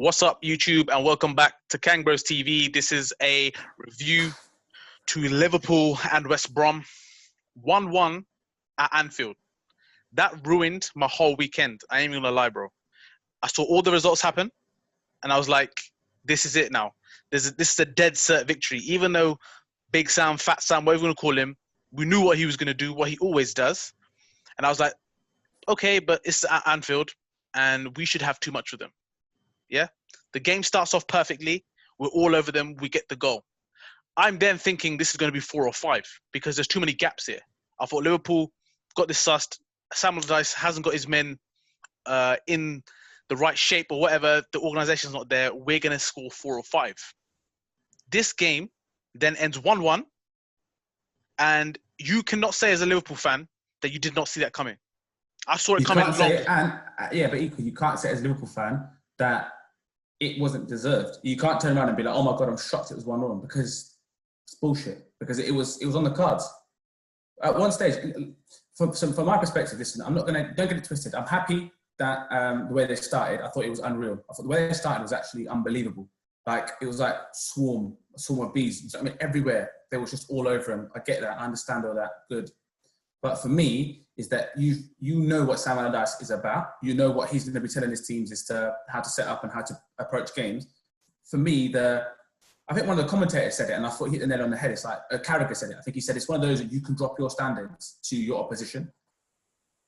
What's up, YouTube, and welcome back to KangBrosTV. This is a review to Liverpool and West Brom. 1-1 at Anfield. That ruined my whole weekend. I ain't even gonna lie, bro. I saw all the results happen, and I was like, this is it now. This is a dead cert victory. Even though Big Sam, Fat Sam, whatever you want to call him, we knew what he was going to do, what he always does. And I was like, okay, but it's at Anfield, and we should have too much with them. Yeah? The game starts off perfectly. We're all over them. We get the goal. I'm then thinking this is going to be 4 or 5 because there's too many gaps here. I thought Liverpool got this sussed. Sam Allardyce hasn't got his men in the right shape or whatever. The organization's not there. We're going to score 4 or 5. This game then ends 1-1. And you cannot say as a Liverpool fan that you did not see that coming. I saw it coming long. But equally, you can't say as a Liverpool fan that it wasn't deserved. You can't turn around and be like, oh my God, I'm shocked it was 1-1 because it's bullshit. Because it was on the cards. At one stage, from my perspective, listen, don't get it twisted. I'm happy that the way they started, I thought it was unreal. I thought the way they started was actually unbelievable. Like, it was like a swarm of bees. I mean, everywhere. They were just all over him. I get that. I understand all that. Good. But for me, is that you know what Sam Allardyce is about. You know what he's going to be telling his teams is to how to set up and how to approach games. For me, I think one of the commentators said it, and I thought he hit the nail on the head. It's like Carragher said it. I think he said it's one of those that you can drop your standards to your opposition.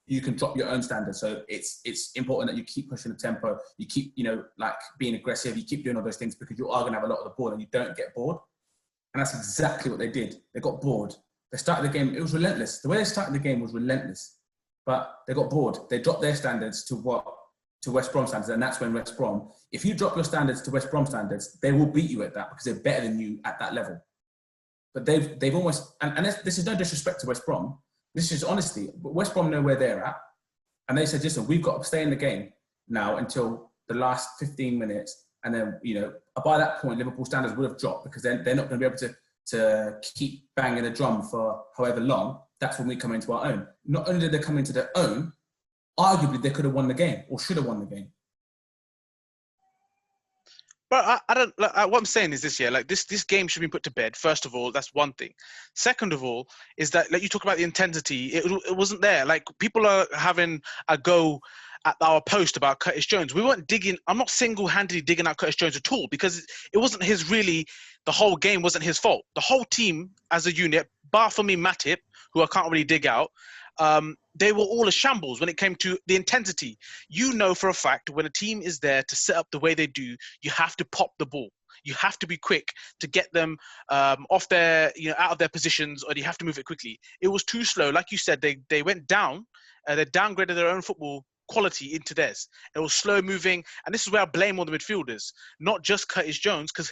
You can drop your own standards. So it's important that you keep pushing the tempo. You keep, like being aggressive. You keep doing all those things because you are going to have a lot of the ball and you don't get bored. And that's exactly what they did. They got bored. They started the game. It was relentless. The way they started the game was relentless. But they got bored. They dropped their standards to West Brom standards. And that's when West Brom, if you drop your standards to West Brom standards, they will beat you at that because they're better than you at that level. But they've almost, and this is no disrespect to West Brom. This is honesty. But West Brom know where they're at. And they said, listen, we've got to stay in the game now until the last 15 minutes. And then, by that point, Liverpool standards would have dropped because they're not going to be able to keep banging the drum for however long. That's when we come into our own. Not only did they come into their own, arguably they could have won the game or should have won the game. But I don't. What I'm saying is this: this game should be put to bed. First of all, that's one thing. Second of all, is that you talk about the intensity. It wasn't there. Like, people are having a go at our post about Curtis Jones. We weren't digging. I'm not single-handedly digging out Curtis Jones at all because it wasn't his really. The whole game wasn't his fault. The whole team as a unit, bar for me, Matip, who I can't really dig out, they were all a shambles when it came to the intensity. You know for a fact when a team is there to set up the way they do, you have to pop the ball. You have to be quick to get them off their, out of their positions, or you have to move it quickly. It was too slow. Like you said, they went down. They downgraded their own football quality into theirs. It was slow moving, and this is where I blame all the midfielders, not just Curtis Jones, because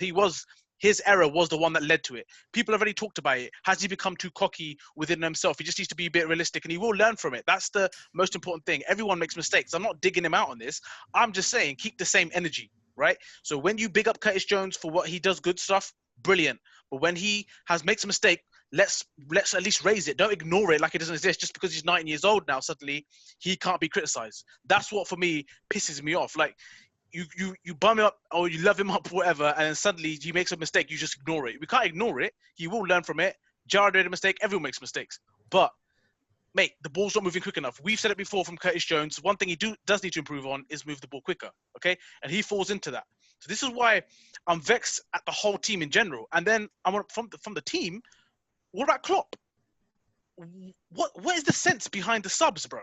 his error was the one that led to it. People have already talked about it. Has he become too cocky within himself? He just needs to be a bit realistic, and he will learn from it. That's the most important thing. Everyone makes mistakes. I'm not digging him out on this. I'm just saying, keep the same energy, right? So when you big up Curtis Jones for what he does good stuff, brilliant. But when he makes a mistake, let's at least raise it. Don't ignore it like it doesn't exist. Just because he's 19 years old now, suddenly he can't be criticized. That's what, for me, pisses me off. Like, you bum him up or you love him up, whatever, and then suddenly he makes a mistake, you just ignore it. We can't ignore it. He will learn from it. Jared made a mistake. Everyone makes mistakes. But, mate, the ball's not moving quick enough. We've said it before from Curtis Jones. One thing he does need to improve on is move the ball quicker, okay? And he falls into that. So this is why I'm vexed at the whole team in general. And then I want from the team, what about Klopp? What is the sense behind the subs, bruv?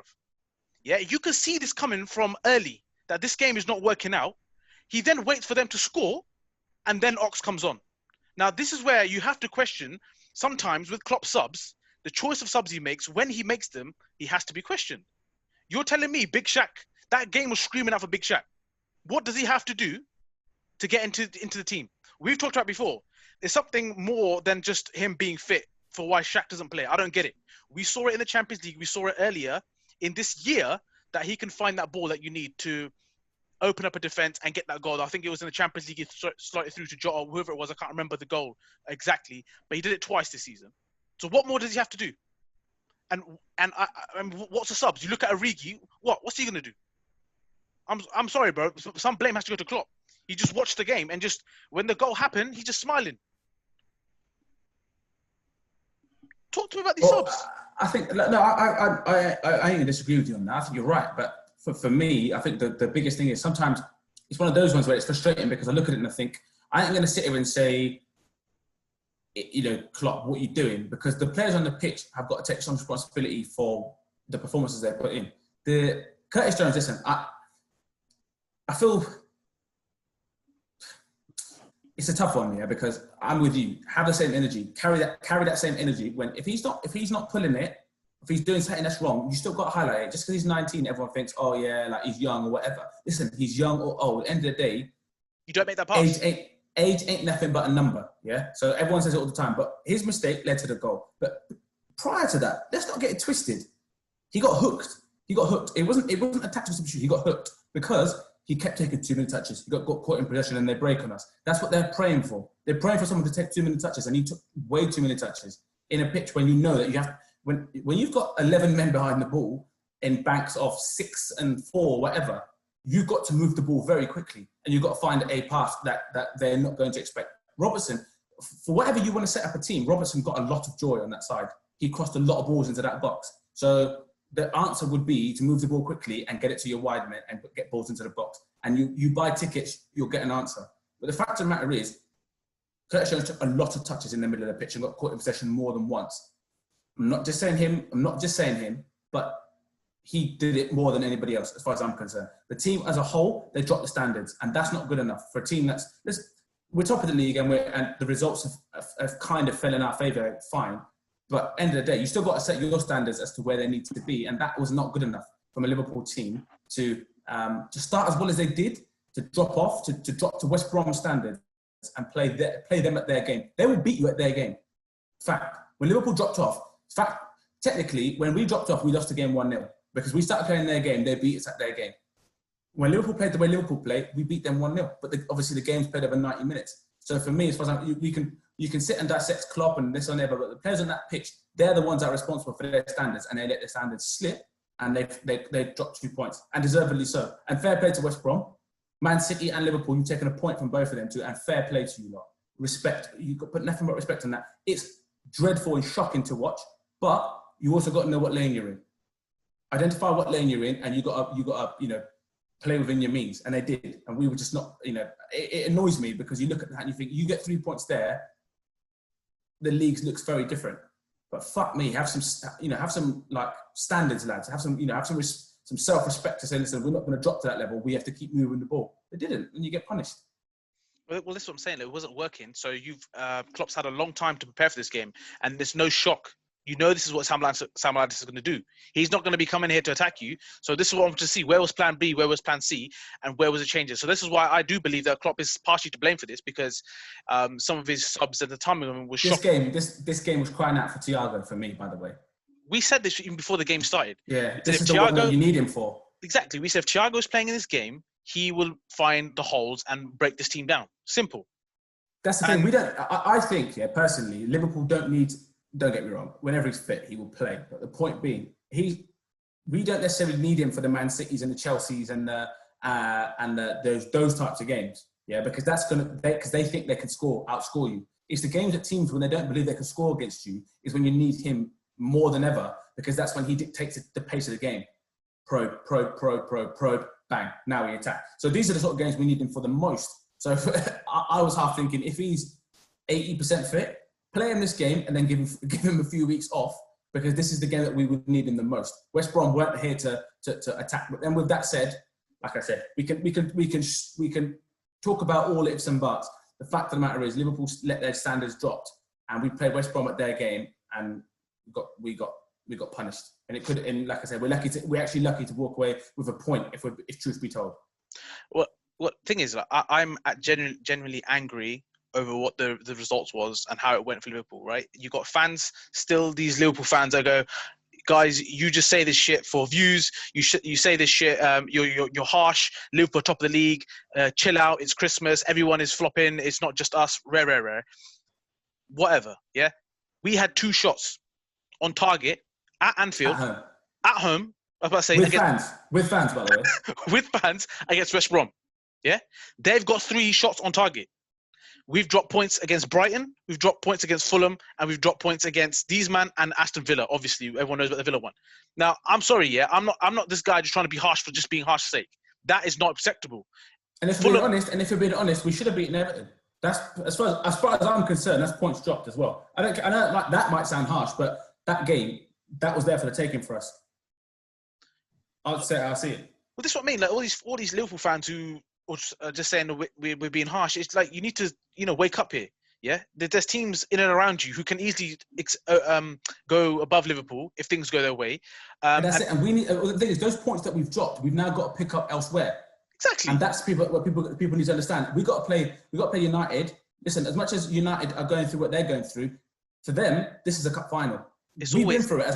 Yeah, you can see this coming from early, that this game is not working out. He then waits for them to score, and then Ox comes on. Now, this is where you have to question, sometimes with Klopp subs, the choice of subs he makes, when he makes them, he has to be questioned. You're telling me Big Shaq, that game was screaming out for Big Shaq. What does he have to do to get into the team? We've talked about before. There's something more than just him being fit for why Shaq doesn't play. I don't get it. We saw it in the Champions League. We saw it earlier in this year, that he can find that ball that you need to open up a defense and get that goal. I think it was in the Champions League, he slotted through to Jota, whoever it was. I can't remember the goal exactly, but he did it twice this season. So what more does he have to do? And what's the subs? You look at Origi, what's he going to do? I'm sorry, bro. Some blame has to go to Klopp. He just watched the game and just when the goal happened, he's just smiling. Talk to me about these Well, subs. I think no, I ain't disagree with you on that. I think you're right, but for me, I think the biggest thing is sometimes it's one of those ones where it's frustrating because I look at it and I think I ain't going to sit here and say, you know, Klopp, what are you doing? Because the players on the pitch have got to take some responsibility for the performances they put in. The Curtis Jones, listen, I feel it's a tough one, yeah, because I'm with you. Have the same energy, carry that same energy. When if he's not pulling it, if he's doing something that's wrong, you still got to highlight it. Just because he's 19, everyone thinks, oh yeah, like he's young or whatever. Listen, he's young or old. At the end of the day, you don't make that pass. Age ain't nothing but a number, yeah? So everyone says it all the time, but his mistake led to the goal. But prior to that, let's not get it twisted. He got hooked. It wasn't a tactical substitution. He got hooked because he kept taking too many touches. He got caught in possession and they break on us. That's what they're praying for. They're praying for someone to take too many touches, and he took way too many touches in a pitch when you know that you have, when you've got 11 men behind the ball in banks of 6 and 4, whatever, you've got to move the ball very quickly, and you've got to find a pass that they're not going to expect. Robertson, for whatever you want to set up a team, Robertson got a lot of joy on that side. He crossed a lot of balls into that box. So the answer would be to move the ball quickly and get it to your wide men and get balls into the box. And you buy tickets, you'll get an answer. But the fact of the matter is, Curtis Jones took a lot of touches in the middle of the pitch and got caught in possession more than once. I'm not just saying him, but he did it more than anybody else, as far as I'm concerned. The team as a whole, they dropped the standards, and that's not good enough for a team we're top of the league, and the results have kind of fell in our favour. Fine, but end of the day, you still got to set your standards as to where they need to be, and that was not good enough from a Liverpool team to start as well as they did, to drop off, to drop to West Brom standards and play them at their game. They will beat you at their game. Fact. When Liverpool dropped off, technically, when we dropped off, we lost the game 1-0. Because we started playing their game, they beat us at their game. When Liverpool played the way Liverpool played, we beat them 1-0. But obviously the game's played over 90 minutes. So for me, as far as you can sit and dissect Klopp and this and that, but the players on that pitch, they're the ones that are responsible for their standards, and they let their standards slip, and they dropped 2 points, and deservedly so. And fair play to West Brom. Man City and Liverpool, you've taken a point from both of them too, and fair play to you lot. Respect. You've got to put nothing but respect on that. It's dreadful and shocking to watch, but you also got to know what lane you're in. Identify what lane you're in, and you got to play within your means, and they did. And we were just not, it annoys me because you look at that and you think you get 3 points there, the league looks very different. But fuck me, have some like standards, lads. Have some self-respect to say, listen, we're not going to drop to that level. We have to keep moving the ball. They didn't, and you get punished. Well, this is what I'm saying. It wasn't working. So Klopp's had a long time to prepare for this game, and there's no shock. You know this is what Sam Allardyce is going to do. He's not going to be coming here to attack you. So this is what I want to see. Where was Plan B? Where was Plan C? And where was the changes? So this is why I do believe that Klopp is partially to blame for this, because some of his subs at the time was shocking. This game was crying out for Thiago for me, by the way. We said this even before the game started. Yeah, this is the one that you need him for. Exactly. We said if Thiago is playing in this game, he will find the holes and break this team down. Simple. That's the thing. I think, personally, Liverpool don't get me wrong, whenever he's fit, he will play. But the point being, we don't necessarily need him for the Man Cities and the Chelseas and those types of games. Yeah, because because they think they can outscore you. It's the games at teams when they don't believe they can score against you is when you need him more than ever, because that's when he dictates the pace of the game. Probe, bang, now we attack. So these are the sort of games we need him for the most. So I was half thinking, if he's 80% fit, play him this game and then give him a few weeks off, because this is the game that we would need him the most. West Brom weren't here to attack. But then with that said, like I said, we can talk about all ifs and buts. The fact of the matter is Liverpool let their standards drop, and we played West Brom at their game, and we got punished. And like I said, we're actually lucky to walk away with a point if truth be told. Well, thing is, I'm genuinely angry over what the results was and how it went for Liverpool, right? You got fans, still these Liverpool fans that go, guys, you just say this shit for views. You say this shit. You're harsh. Liverpool top of the league. Chill out. It's Christmas. Everyone is flopping. It's not just us. Rare. Whatever. Yeah. We had 2 shots on target at Anfield, at home. I was about to say with fans, by the way, with fans against West Brom. Yeah, they've got 3 shots on target. We've dropped points against Brighton, we've dropped points against Fulham, and we've dropped points against these man and Aston Villa. Obviously, everyone knows about the Villa one. Now, I'm sorry, yeah, I'm not this guy just trying to be harsh for just being harsh's sake. That is not acceptable. And if we're being honest, we should have beaten Everton. That's as far as I'm concerned. That's points dropped as well. I know that might sound harsh, but that game that was there for the taking for us. I'll see it. Well, this is what I mean. Like all these Liverpool fans who are just saying that we're being harsh. It's like you need to wake up here. Yeah, there's teams in and around you who can easily go above Liverpool if things go their way. And that's it. And we need the thing is those points that we've dropped, we've now got to pick up elsewhere. Exactly. And that's what people need to understand. We got to play United. Listen, as much as United are going through what they're going through, for them this is a cup final. We've been through it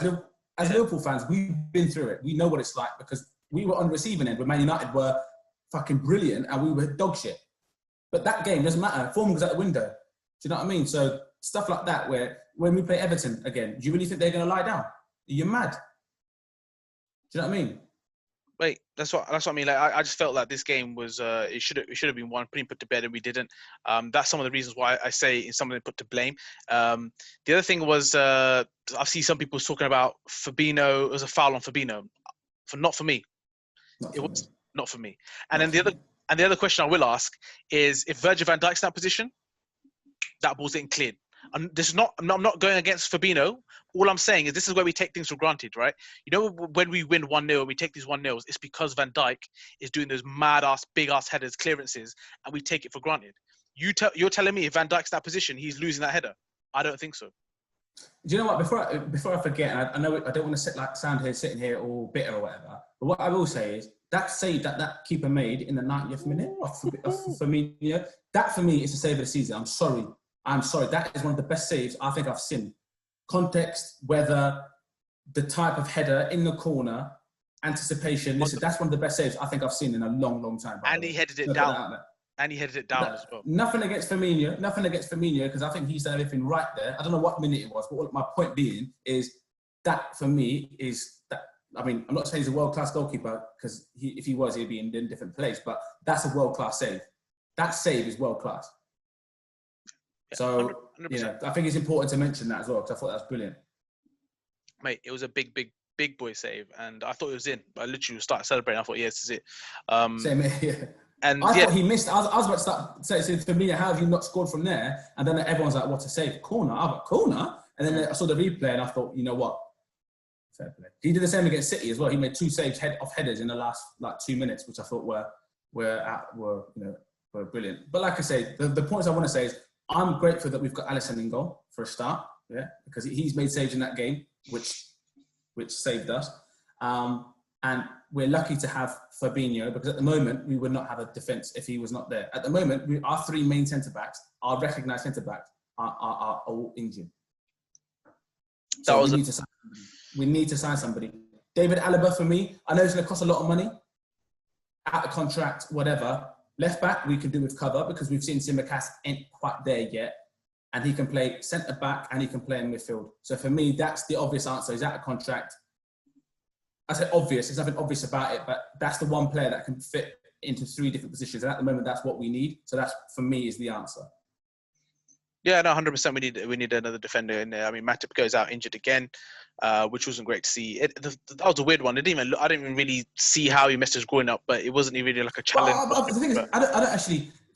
as Liverpool fans. We've been through it. We know what it's like because we were on the receiving end when Man United were fucking brilliant and we were dog shit. But that game doesn't matter. Form goes out the window. Do you know what I mean? So stuff like that, where when we play Everton again, do you really think they're going to lie down? You're mad. Do you know what I mean? Wait, that's what I mean. Like I just felt like this game was it should have been one put to bed and we didn't. That's some of the reasons why I say it's something put to blame. The other thing was I see some people talking about Fabinho. It was a foul on Fabinho, not for me. Not for me. And then the other question I will ask is if Virgil van Dijk's in that position, that ball's getting cleared. And I'm not going against Fabinho. All I'm saying is this is where we take things for granted, right? You know, when we win 1-0 and we take these 1-0s, it's because Van Dijk is doing those mad-ass, big-ass headers, clearances, and we take it for granted. You're telling me if Van Dijk's in that position, he's losing that header? I don't think so. Do you know what? Before I forget, I know I don't want to sitting here all bitter or whatever, but what I will say is that save that keeper made in the 90th minute for me, that for me is the save of the season. I'm sorry. That is one of the best saves I think I've seen. Context, weather, the type of header in the corner, anticipation. Listen, that's one of the best saves I think I've seen in a long, long time. And he headed it down. And he headed it down as well. Nothing against Firmino because I think he's done everything right there. I don't know what minute it was, but my point being is that for me is that. I mean, I'm not saying he's a world-class goalkeeper because if he was, he'd be in a different place. But that's a world-class save. That save is world-class. So, 100%. I think it's important to mention that as well because I thought that was brilliant. Mate, it was a big boy save, and I thought it was in. But I literally started celebrating. I thought, this is it. Same here, yeah. And I thought he missed. I was about to start saying to me, how have you not scored from there? And then everyone's like, what a save. Corner? I got corner? And then I saw the replay and I thought, you know what? Fair play. He did the same against City as well. He made 2 saves off headers in the last 2 minutes, which I thought were brilliant. But like I say, the points I want to say is I'm grateful that we've got Alisson in goal for a start, because he's made saves in that game, which saved us. And we're lucky to have Fabinho because at the moment we would not have a defence if he was not there. At the moment, our 3 main centre-backs, our recognised centre-backs, are all injured. So we need to sign somebody. David Alaba for me, I know it's going to cost a lot of money, out of contract, whatever. Left back, we can do with cover because we've seen Tsimikas ain't quite there yet. And he can play centre back and he can play in midfield. So for me, that's the obvious answer. He's out of contract. I say obvious, there's nothing obvious about it, but that's the one player that can fit into 3 different positions. And at the moment, that's what we need. So that's, for me, is the answer. Yeah, no, 100%. We need another defender in there. I mean, Matip goes out injured again, which wasn't great to see. That was a weird one. I didn't even really see how he messed his groin up, but it wasn't really like a challenge. Well, the thing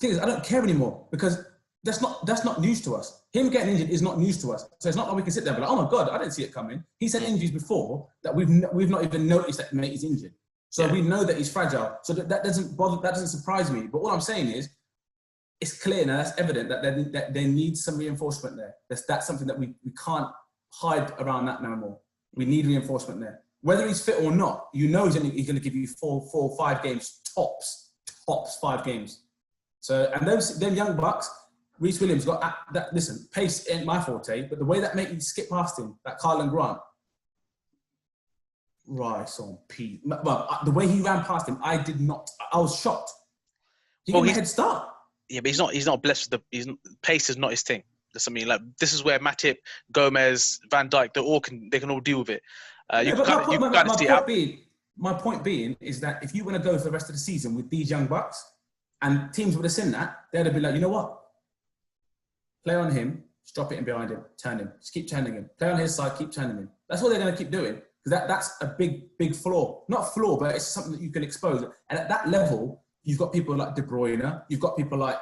is, I don't care anymore because that's not news to us. Him getting injured is not news to us. So it's not like we can sit there and be like, oh my God, I didn't see it coming. He's had injuries before that we've not even noticed that mate is injured. So we know that he's fragile. So that doesn't surprise me. But what I'm saying is, it's clear now, that's evident that there needs some reinforcement there. That's something that we can't hide around that no more. We need reinforcement there. Whether he's fit or not, he's going to give you 4, 5 games, tops 5 games. So, and them young bucks, Reece Williams got that. Listen, pace ain't my forte, but the way that made me skip past him, that Carlin Grant, Rice on Pete. Well, the way he ran past him, I was shocked. He got a head start. Yeah, but he's not blessed with pace is not his thing. That's what I mean. Like, this is where Matip, Gomez, Van Dijk, they can all deal with it. My point being is that if you want to go for the rest of the season with these young bucks And teams would have seen that. They'd have been like, you know what? Play on him, just drop it in behind him, turn him. Just keep turning him. Play on his side, keep turning him. That's what they're going to keep doing. Because that's a big flaw. Not flaw, but it's something that you can expose. And at that level, you've got people like De Bruyne, you've got people like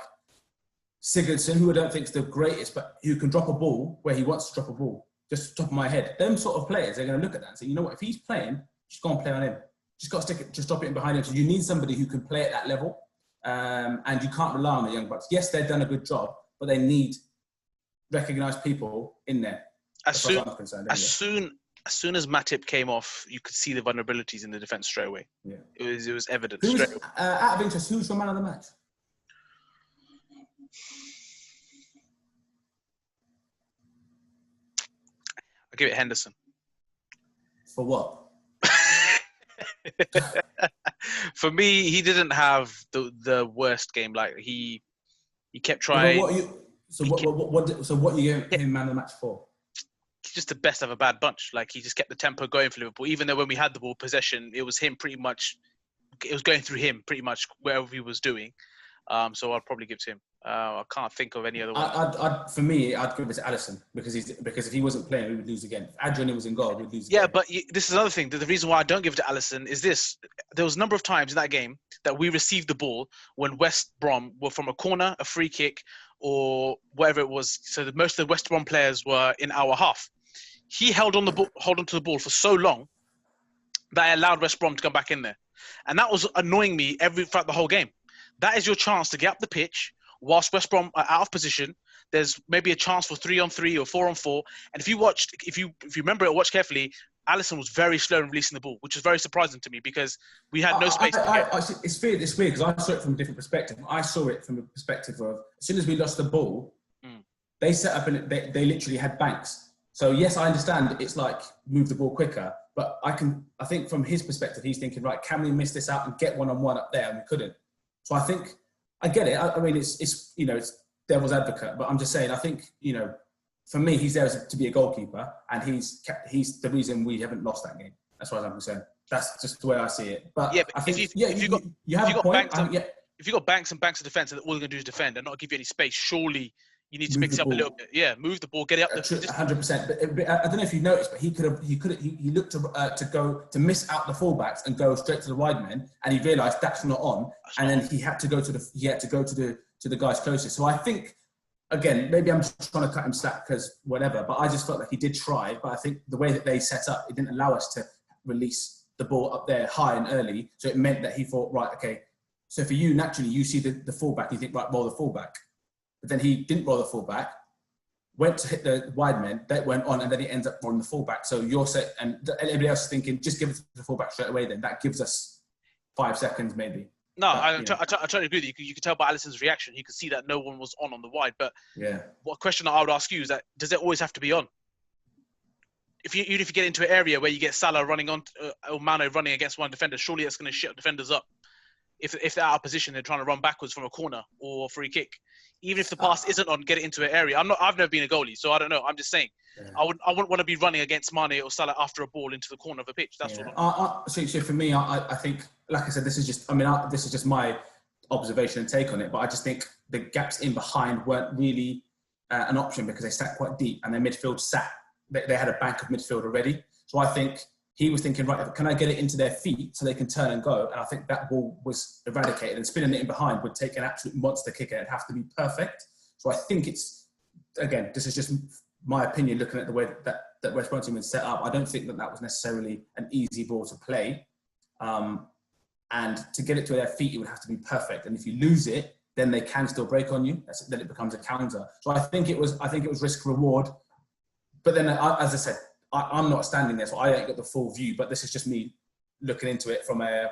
Sigurdsson, who I don't think is the greatest, but who can drop a ball where he wants to drop a ball. Just top of my head. Them sort of players, they're going to look at that and say, you know what, if he's playing, just go and play on him. Just got to stick it, just drop it in behind him. So you need somebody who can play at that level. And you can't rely on the young bucks. Yes, they've done a good job, but they need recognised people in there. As soon as Matip came off, you could see the vulnerabilities in the defence straight away. Yeah. It was evident. Out of interest, who's your man of the match? I'll give it Henderson. For what? For me, he didn't have the worst game. Like he kept trying. What you gave him man of the match for? Just the best of a bad bunch. Like he just kept the tempo going for Liverpool. Even though when we had the ball possession, it was him pretty much. It was going through him pretty much wherever he was doing. So I'd probably give it to him. I can't think of any other one. For me, I'd give it to Alisson because if he wasn't playing, we would lose again. If Adrian was in goal, we'd lose again. Yeah, but this is another thing. The reason why I don't give it to Alisson is this. There was a number of times in that game that we received the ball when West Brom were from a corner, a free kick, or whatever it was. So most of the West Brom players were in our half. He held on to the ball for so long that I allowed West Brom to come back in there. And that was annoying me throughout the whole game. That is your chance to get up the pitch whilst West Brom are out of position. There's maybe a chance for 3-on-3 or 4-on-4. And if you remember it, watch carefully, Alisson was very slow in releasing the ball, which is very surprising to me because we had no space. It's weird because I saw it from a different perspective. I saw it from the perspective of as soon as we lost the ball, they set up and they literally had banks. So yes, I understand it's like move the ball quicker, but I think from his perspective, he's thinking, right, can we miss this out and get one-on-one up there? And we couldn't. So I think I get it. I mean, it's devil's advocate, but I'm just saying. I think for me, he's there to be a goalkeeper, and he's the reason we haven't lost that game. As far as I'm concerned, that's just the way I see it. But yeah, I think if you have a point. If you've got banks and banks of defence, and all they're going to do is defend and not give you any space, surely you need to mix it up a little bit. Yeah, move the ball, get it up there. 100%. But I don't know if you noticed, but he looked to miss out the fullbacks and go straight to the wide men, and he realised that's not on, and then he had to go to the guys closest. So I think, again, maybe I'm just trying to cut him slack because whatever, but I just felt like he did try. But I think the way that they set up, it didn't allow us to release the ball up there high and early. So it meant that he thought, right, okay. So for you, naturally, you see the fullback, you think, right, roll the fullback. But then he didn't roll the fullback, went to hit the wide men, that went on, and then he ends up rolling the fullback. So you're set, and everybody else is thinking, just give it to the fullback straight away. Then that gives us 5 seconds, maybe. No, I totally agree with you. You could tell by Alisson's reaction. You could see that no one was on the wide. But what question I would ask you is that does it always have to be on? Even if you get into an area where you get Salah running on or Mane running against one defender, surely that's going to shut defenders up. If they're out of position, they're trying to run backwards from a corner or a free kick. Even if the pass isn't on, get it into an area. I've never been a goalie, so I don't know. I'm just saying, I wouldn't want to be running against Mane or Salah after a ball into the corner of a pitch. That's all. So for me, I think, like I said, this is just my observation and take on it. But I just think the gaps in behind weren't really an option because they sat quite deep, and their midfield they had a bank of midfield already. So I think he was thinking, right, can I get it into their feet so they can turn and go? And I think that ball was eradicated, and spinning it in behind would take an absolute monster kicker. It'd have to be perfect. So I think it's, again, this is just my opinion looking at the way that West Brom team was set up. I don't think that was necessarily an easy ball to play. And to get it to their feet, it would have to be perfect. And if you lose it, then they can still break on you. Then it becomes a counter. So I think it was risk reward. But then, as I said, I'm not standing there, so I don't get the full view. But this is just me looking into it from a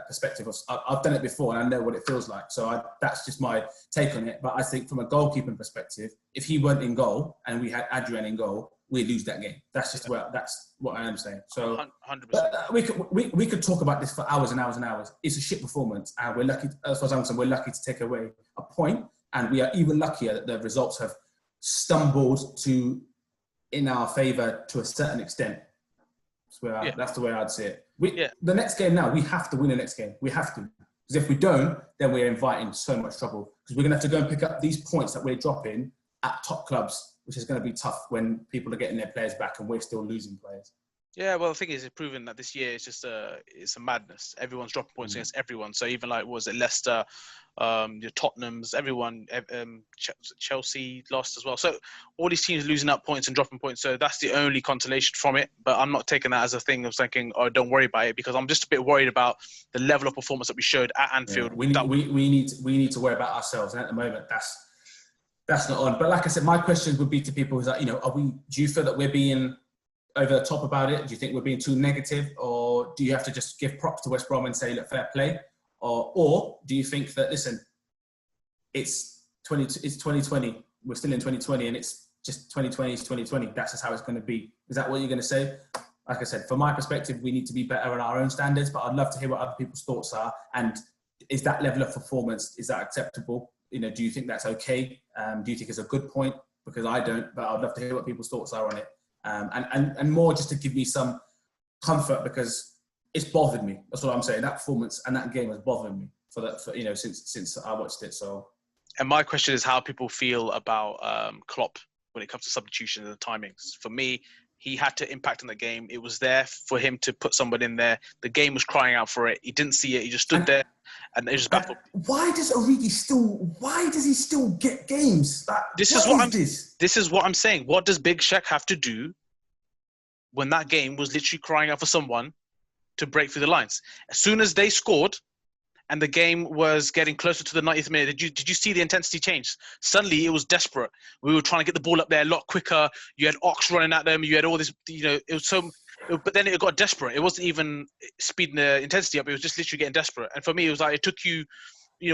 perspective of I've done it before and I know what it feels like. So that's just my take on it. But I think from a goalkeeping perspective, if he weren't in goal and we had Adrian in goal, we'd lose that game. That's just that's what I am saying. So 100%. We could talk about this for hours and hours and hours. It's a shit performance, and we're lucky. As far as I'm concerned, we're lucky to take away a point, and we are even luckier that the results have stumbled in our favour to a certain extent. That's the way I'd see it. The next game now, we have to win the next game. We have to. Because if we don't, then we're inviting so much trouble. Because we're going to have to go and pick up these points that we're dropping at top clubs, which is going to be tough when people are getting their players back and we're still losing players. Yeah, well, the thing is, it's proven that this year is just it's a madness. Everyone's dropping points against everyone. So even like, was it Leicester, your Tottenham's, everyone, Chelsea lost as well. So all these teams losing up points and dropping points. So that's the only consolation from it. But I'm not taking that as a thing of thinking, oh, don't worry about it, because I'm just a bit worried about the level of performance that we showed at Anfield. Yeah, we need to worry about ourselves, and at the moment, that's not on. But like I said, my question would be to people: is that, you know, do you feel that we're being over the top about it? Do you think we're being too negative, or do you have to just give props to West Brom and say, look, fair play? Or do you think that, listen, it's 2020, we're still in 2020, and it's just 2020 is 2020. That's just how it's going to be. Is that what you're going to say? Like I said, from my perspective, we need to be better on our own standards, but I'd love to hear what other people's thoughts are. And is that level of performance, is that acceptable? You know, do you think that's okay? Do you think it's a good point? Because I don't, but I'd love to hear what people's thoughts are on it. And more just to give me some comfort, because it's bothered me. That's what I'm saying. That performance and that game has bothered me since I watched it. So, and my question is how people feel about Klopp when it comes to substitution and the timings. For me, he had to impact on the game. It was there for him to put someone in there. The game was crying out for it. He didn't see it. He just stood there, and it was baffled. Why does he still get games? Like, This is what I'm saying. What does Big Shaq have to do when that game was literally crying out for someone to break through the lines? As soon as they scored and the game was getting closer to the 90th minute, did you see the intensity change? Suddenly it was desperate. We were trying to get the ball up there a lot quicker. You had Ox running at them. You had all this, it was so... But then it got desperate. It wasn't even speeding the intensity up. It was just literally getting desperate. And for me, it was like, it took you,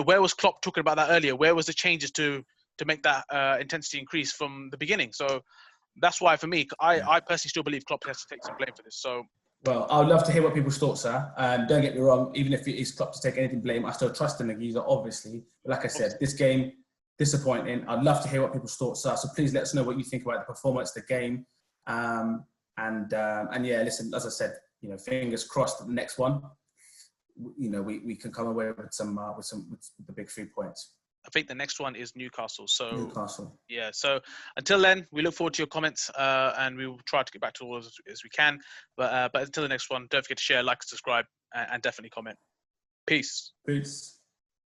where was Klopp talking about that earlier? Where was the changes to make that intensity increase from the beginning? So that's why, for me, I personally still believe Klopp has to take some blame for this. So, well, I would love to hear what people's thoughts are. Don't get me wrong, even if it is Klopp to take anything blame, I still trust in the geezer, obviously. But like I said, this game, disappointing. I'd love to hear what people's thoughts are. So please let us know what you think about the performance, the game. And yeah, listen, as I said, fingers crossed that the next one, we can come away with the big 3 points. I think the next one is Newcastle. So Newcastle. Yeah. So until then, we look forward to your comments, and we will try to get back to all as we can. But until the next one, don't forget to share, like, subscribe, and definitely comment. Peace. Peace.